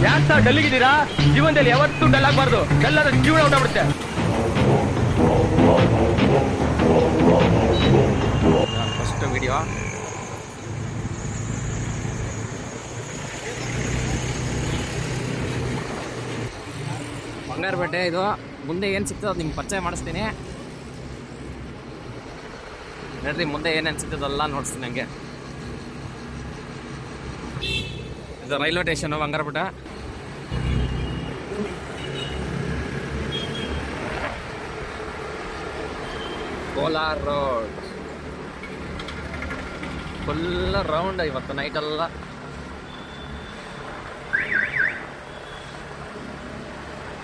ಯಾಕೆ ಸರ್ ಡಲ್ಲಿಗಿದ್ದೀರಾ? ಜೀವನದಲ್ಲಿ ಯಾವತ್ತೂ ಡಲ್ ಆಗಬಾರ್ದು. ಡಲ್ ಆದ್ರೆ ಜೀವನ ಹೊರಟುಬಿಡುತ್ತೆ. First video Bangarpet. ಇದು ಮುಂದೆ ಏನು ಸಿಗ್ತದೆ ನಿಮ್ಗೆ ಪರಿಚಯ ಮಾಡಿಸ್ತೀನಿ ನೋಡ್ರಿ. ಮುಂದೆ ಏನೇನು ಸಿಗ್ತದಲ್ಲ ನೋಡಿಸ್ತೀನಿ ಹಂಗೆ. ಇದು railway station Bangarpet. Kolar road full round ಇವತ್ತು ನೈಟೆಲ್ಲ.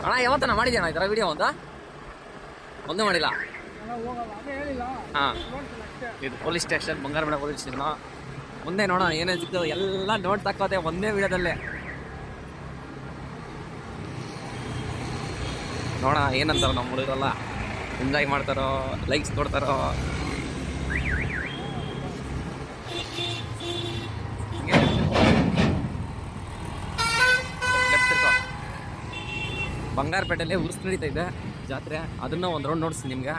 ಅಣ್ಣ ಯಾವತ್ತನ ಮಾಡಿದ್ಯಣ್ಣ ಈ ಥರ ವಿಡಿಯೋ ಒಂದೇ ಮಾಡಿಲ್ಲ. ಹಾಂ, ಇದು police station, Bangarpet police station. ಮುಂದೆ ನೋಡೋಣ ಏನೇನು ಸಿಗ್ತದೆ ಎಲ್ಲ ನೋಟ್ ತಕ್ಕೋತೆ ಒಂದೇ ವಿಡಿಯೋದಲ್ಲೇ. ನೋಡೋಣ ಏನಂತಾರೋ ನಮ್ಮ ಹುಡುಗರೆಲ್ಲ ಎಂಜಾಯ್ ಮಾಡ್ತಾರೋ, ಲೈಕ್ಸ್ ಕೊಡ್ತಾರೋ. ಬಂಗಾರಪೇಟೆಯಲ್ಲಿ ಉರ್ಸ್ ನಡೀತಾ ಇದೆ ಜಾತ್ರೆ, ಅದನ್ನ ಒಂದು ರೌಂಡ್ ನೋಡಿಸ್ತೀನಿ ನಿಮ್ಗೆ.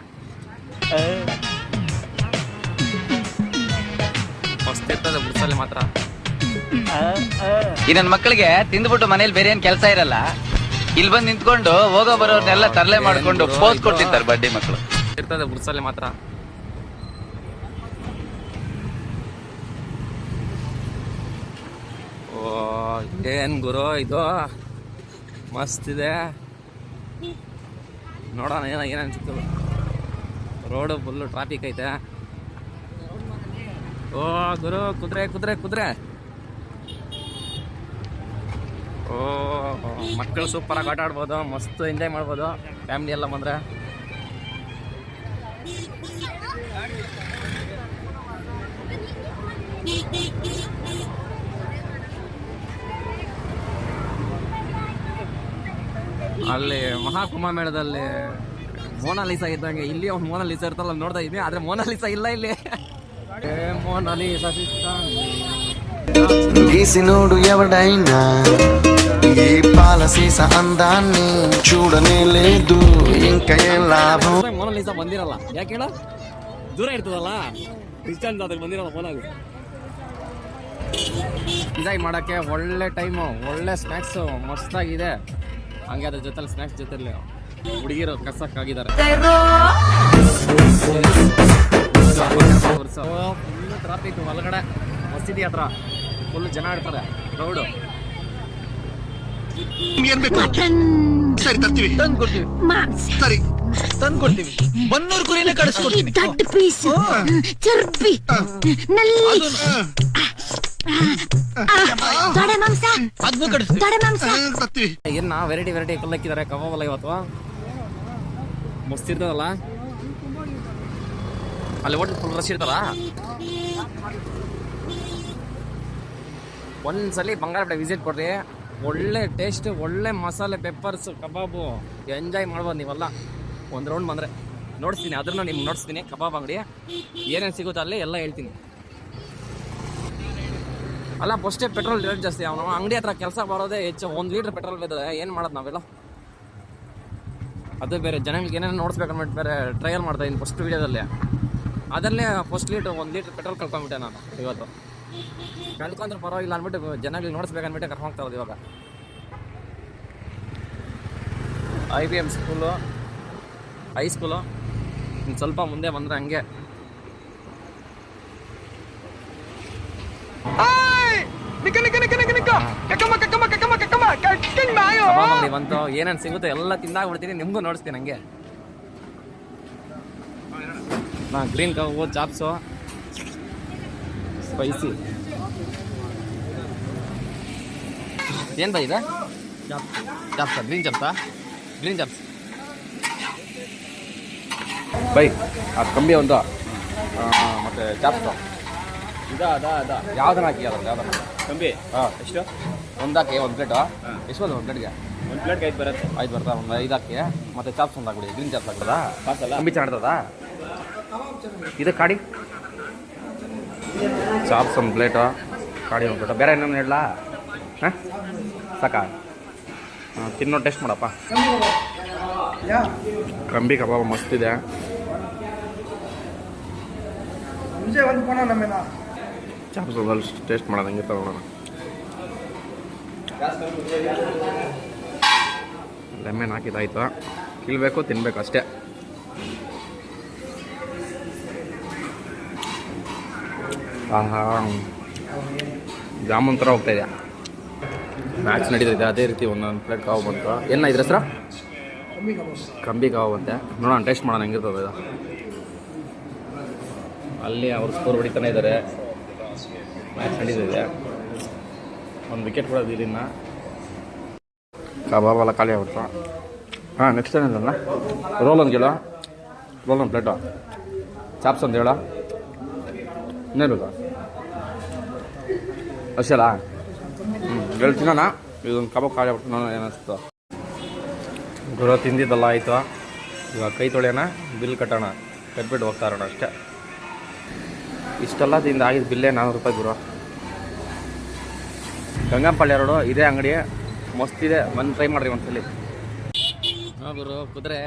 ಫಸ್ಟ್ ಇರ್ತದೆ ಉರ್ಸಲ್ಲಿ ಮಾತ್ರ. ಈ ನನ್ನ ಮಕ್ಕಳಿಗೆ ತಿಂದ್ಬಿಟ್ಟು ಮನೇಲಿ ಬೇರೆ ಏನ್ ಕೆಲಸ ಇರಲ್ಲ, ಇಲ್ಲಿ ಬಂದು ನಿಂತ್ಕೊಂಡು ಹೋಗೋ ಬರೋರ್ನೆಲ್ಲ ತರಲೆ ಮಾಡ್ಕೊಂಡು ಪೋಸ್ ಕೊಡ್ತಿರ್ತಾರೆ ಬಡ್ಡಿ ಮಕ್ಕಳು. ಇರ್ತದೆ ಉರ್ಸಲ್ಲಿ ಮಾತ್ರ. ಓ ಏನ್ ಗುರು ಇದು ಮಸ್ತ್ ಇದೆ. ನೋಡೋಣ ಏನೇನು ಸಿಗ್ತದೆ. ರೋಡು ಫುಲ್ಲು ಟ್ರಾಫಿಕ್ ಐತೆ. ಓ ಗುರು ಕುದುರೆ ಕುದುರೆ ಕುದುರೆ. ಓ ಮಕ್ಕಳು ಸೂಪರಾಗಿ ಆಟ ಆಡ್ಬೋದು, ಮಸ್ತ್ ಎಂಜಾಯ್ ಮಾಡ್ಬೋದು ಫ್ಯಾಮಿಲಿ ಎಲ್ಲ ಬಂದರೆ. ಅಲ್ಲಿ ಮಹಾಕುಂಭಮೇಳದಲ್ಲಿ ಮೋನಾಲಿಸಾ ಇದ್ದಂಗೆ ಇಲ್ಲಿ ಒಂದು ಮೋನಾಲಿಸಾ ಇರ್ತಲ್ಲ ನೋಡ್ತಾ ಇದ್ವಿ, ಆದ್ರೆ ಮೋನಾಲಿಸಾ ಇಲ್ಲ ಇಲ್ಲಿ. మోనాలిసా గీసి నోడు ఎవడైనా ఈ పాలసీస అందాన్ని చూడనే లేదు ఇంకా ఏం లాభం. మోనాలిసా ಬಂದಿರಲ್ಲ ಯಾಕೆ ಹೇಳ, ದೂರ ಇರ್ತದಲ್ಲ ಡಿಸ್ಟೆನ್ಸ್, ಅದಕ್ಕೆ ಬಂದಿರಲ್ಲ ಮೋನಾಲಿ. ಎಂಜಾಯ್ ಮಾಡೋಕ್ಕೆ ಒಳ್ಳೆ ಟೈಮು, ಒಳ್ಳೆ ಸ್ನ್ಯಾಕ್ಸು ಮಸ್ತಾಗಿದೆ. ಹಂಗೆ ಅದ್ರ ಜೊತೆಲಿ ಸ್ನ್ಯಾಕ್ಸ್ ಜೊತೆಲಿ ಹುಡುಗಿರು ಕಸಕ್ಕಾಗಿದ್ದಾರೆ. ಫುಲ್ ಟ್ರಾಫಿಕ್ ಒಳಗಡೆ ಮಸೀದಿ ಹತ್ರ ಫುಲ್ ಜನ ಇರ್ತಾರೆ. ರೌಡು ಸರಿ ತರ್ತೀವಿ, ತಂದ್ಕೊಡ್ತೀವಿ. ಸರಿ ತಂದ್ಕೊಡ್ತೀವಿ. ಬನ್ನೂರು ಕುರಿನೇ ಕಳಿಸ್ಕೊಡ್ತೀನಿ. ಏನ ವೆರೈಟಿ ವೆರೈಟಿ ಕಲ್ಲಾಕಿದ್ದಾರೆ. ಕಬಾಬ್ ಅಲ್ಲ ಇವತ್ತು ಮಸ್ತ್ ಇರ್ತದಲ್ಲ. ಅಲ್ಲಿ ಹೋಟೆಲ್ ಫುಲ್ ರಶ್ ಇರ್ತಾರ. ಒಂದ್ಸಲಿ ಬಂಗಾರಪೇಟೆ ವಿಸಿಟ್ ಕೊಡ್ರಿ, ಒಳ್ಳೆ ಟೇಸ್ಟ್, ಒಳ್ಳೆ ಮಸಾಲೆ, ಪೆಪ್ಪರ್ಸ್, ಕಬಾಬು ಎಂಜಾಯ್ ಮಾಡ್ಬೋದು ನೀವೆಲ್ಲ. ಒಂದು ರೌಂಡ್ ಬಂದರೆ ನೋಡಿಸ್ತೀನಿ, ಅದನ್ನು ನಿಮ್ಗೆ ನೋಡಿಸ್ತೀನಿ. ಕಬಾಬ್ ಅಂಗಡಿ ಏನೇನು ಸಿಗುತ್ತೆ ಅಲ್ಲಿ ಎಲ್ಲ ಹೇಳ್ತೀನಿ. ಅಲ್ಲ ಫಸ್ಟೇ ಪೆಟ್ರೋಲ್ ರೇಟ್ ಜಾಸ್ತಿ. ಅವನು ಅಂಗಡಿ ಹತ್ರ ಕೆಲಸ ಬರೋದೇ ಹೆಚ್ಚು. 1 ಲೀಟ್ರ್ ಪೆಟ್ರೋಲ್ ಬೇಕು, ಏನು ಮಾಡೋದು ನಾವೆಲ್ಲ. ಅದು ಬೇರೆ ಜನಗಳಿಗೆ ಏನೇನು ನೋಡಿಸ್ಬೇಕನ್ಬಿಟ್ಟು ಬೇರೆ ಟ್ರಯಲ್ ಮಾಡ್ತಾ ಇದ್ದೀನಿ ಫಸ್ಟ್ ವೀಡಿಯೋದಲ್ಲಿ. ಅದರಲ್ಲೇ ಫಸ್ಟ್ 1 ಲೀಟ್ರ್ ಪೆಟ್ರೋಲ್ ಕಳ್ಕೊಂಬಿಟ್ಟೆ ನಾನು ಇವತ್ತು. ಕಳ್ಕೊಂಡ್ರೆ ಪರವಾಗಿಲ್ಲ ಅಂದ್ಬಿಟ್ಟು ಜನಗಳಿಗೆ ನೋಡಿಸ್ಬೇಕನ್ಬಿಟ್ಟೆ ಕರ್ಕೊಂಡು ಹೋಗ್ತಾ ಇರೋದು ಇವಾಗ. IBM ಸ್ಕೂಲು, ಹೈಸ್ಕೂಲು ಇನ್ನು ಸ್ವಲ್ಪ ಮುಂದೆ ಬಂದರೆ ಹಂಗೆ ಬಂತು. ಏನೇನು ಸಿಗುತ್ತೆ ಎಲ್ಲ ತಿಂದಾಗ್ಬಿಡ್ತೀನಿ, ನಿಮಗೂ ನೋಡಿಸ್ತೀನಿ ಹಂಗೆ. ಗ್ರೀನ್ ಕಬಾಬು, ಚಾಪ್ಸು, ಸ್ಪೈಸಿ. ಏನು ಬೈ ಇದೆ? ಚಾಪ್ಸಾ? ಗ್ರೀನ್ ಚಾಪ್ಸಾ? ಗ್ರೀನ್ ಚಾಪ್ಸ್ ಬೈ. ಆ ಕಂಬಿ ಒಂದು ಮತ್ತು ಚಾಪ್ಸು ಅದ ಯಾವ್ದನ್ನ ಹಾಕಿ ಯಾವ್ದನ್ನ ಕಂಬಿ. ಹಾಂ ಎಷ್ಟು? ಒಂದಾಕಿ 1 ಪ್ಲೇಟು. ಎಷ್ಟು ಬಂದು 1 ಪ್ಲೇಟ್ಗೆ? 1 ಪ್ಲೇಟ್ಗೆ 5 ಬರುತ್ತೆ. 5 ಬರ್ತಾ ಒಂದು 5 ಹಾಕಿ. ಮತ್ತು ಚಾಪ್ಸ್ ಒಂದು ಹಾಕ್ಬಿಡಿ, ಗ್ರೀನ್ ಚಾಪ್ಸ್ ಹಾಕ್ತದ. ಕಂಬಿ ಚೆನ್ನಾಗಿರ್ತದ ಇದು. ಕಾಡಿ ಚಾಪ್ಸ್ 1 ಪ್ಲೇಟು, ಕಾಡಿ 1 ಪ್ಲೇಟು. ಬೇರೆ ಏನೇನು ಹೇಳಲ್ಲ? ಹಾಂ ಸಾಕಾ? ತಿನ್ನೋ ಟೇಸ್ಟ್ ಮಾಡಪ್ಪ. ಕಂಬಿ ಕಬಾಬ್ ಮಸ್ತಿದೆ. ಚಾಪ್ಸಲ್ಲಿ ಟೇಸ್ಟ್ ಮಾಡೋದು ಹಂಗೆ ತಗೊಳ್ಳೋಣ. ಲೆಮನ್ ಹಾಕಿದ್ದಾಯ್ತು, ಕಿಲ್ಬೇಕು ತಿನ್ಬೇಕು ಅಷ್ಟೇ. ಆಹಾ, ಜಾಮೂನ್ ಥರ ಹೋಗ್ತಾಯಿದೆ. ಮ್ಯಾಚ್ ನಡೀತಿದೆ, ಅದೇ ರೀತಿ ಒಂದೊಂದು ಪ್ಲೇಟ್ ಕಾವು ಬಂತು. ಏನ ಇದ್ರ ಹೆಸರು? ಕಂಬಿ ಕಾವು ಅಂತೆ. ನೋಡೋಣ ಟೇಸ್ಟ್ ಮಾಡೋಣ ಹೆಂಗಿರ್ತದೆ ಇದು. ಅಲ್ಲಿ ಅವ್ರು ಸ್ಕೋರ್ ಹೊಡಿತಾನೆ ಇದ್ದಾರೆ, ಮ್ಯಾಚ್ ನಡೀತಿದೆ. ಒಂದು ವಿಕೆಟ್ ಕೂಡ ಇಲ್ಲಿನ ಕಬಾಬ್ ಎಲ್ಲ ಖಾಲಿ ಆಗ್ಬಿಡ್ತು. ಹಾಂ, ನೆಕ್ಸ್ಟ್ ಏನಿಲ್ಲ ರೋಲ್ ಒಂದು ಕೇಳೋ, ರೋಲ್ ಒಂದು ಪ್ಲೇಟು, ಚಾಪ್ಸ್ ಒಂದು ಹೇಳೋ, ಇನ್ನೇನು ಬೇಕಾ ಅಷ್ಟಲ್ಲ? ಹೇಳ್ತೀನಣ್ಣ, ಇದೊಂದು ಕಬಾಬ್ ಖಾಲಿ ಆಗ್ಬಿಟ್ಟು ನಾನು ಏನಿಸ್ತು. ಗುರು ತಿಂದಿದ್ದಲ್ಲ ಆಯಿತು, ಇವಾಗ ಕೈ ತೊಳೆಯೋಣ, ಬಿಲ್ ಕಟ್ಟೋಣ, ಕಟ್ಬಿಟ್ಟು ಹೋಗ್ತಾ ಇರೋಣ ಅಷ್ಟೇ. ಇಷ್ಟೆಲ್ಲ ತಿಂದು ಆಗಿದ್ದು ಬಿಲ್ಲೇ 400 ರೂಪಾಯಿ ಗುರು. ಗಂಗಂಪಳ್ಳಿ ರೋಡು ಇದೇ ಅಂಗಡಿ, ಮಸ್ತಿದೆ, ಬಂದು ಟ್ರೈ ಮಾಡಿರಿ ಒಂದ್ಸಲಿ. ಹಾಂ ಗುರು, ಕುದುರೆ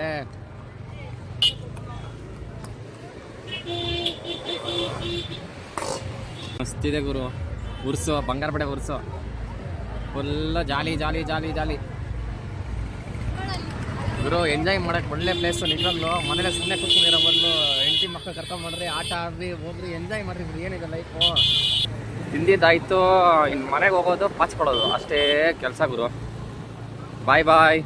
ಮಸ್ತಿದೆ ಗುರು. ಉರ್ಸು, ಬಂಗಾರ ಪಡೆ ಉರ್ಸು, ಫುಲ್ಲ ಜಾಲಿ ಜಾಲಿ ಜಾಲಿ ಜಾಲಿ ಗುರು. ಎಂಜಾಯ್ ಮಾಡೋಕ್ಕೆ ಒಳ್ಳೆ ಪ್ಲೇಸು ನಿಜವಾಗ್ಲು. ಮನೇಲೆ ಸುಮ್ಮನೆ ಕೂತ್ಕೊಂಡಿರೋ ಬದಲು ಹೆಂಡತಿ ಮಕ್ಕಳು ಕರ್ಕೊಂಡ್ಬರ್ರಿ, ಆಟ ಆಡ್ರಿ, ಹೋಗ್ರಿ, ಎಂಜಾಯ್ ಮಾಡಿರಿ ಗುರು. ಏನಿದೆ ಲೈಫು. ತಿಂದಿದ್ದಾಯಿತು, ಇನ್ನು ಮನೆಗೆ ಹೋಗೋದು, ಪಾಚ್ಕೊಳ್ಳೋದು ಅಷ್ಟೇ ಕೆಲಸ ಗುರು. ಬಾಯ್ ಬಾಯ್.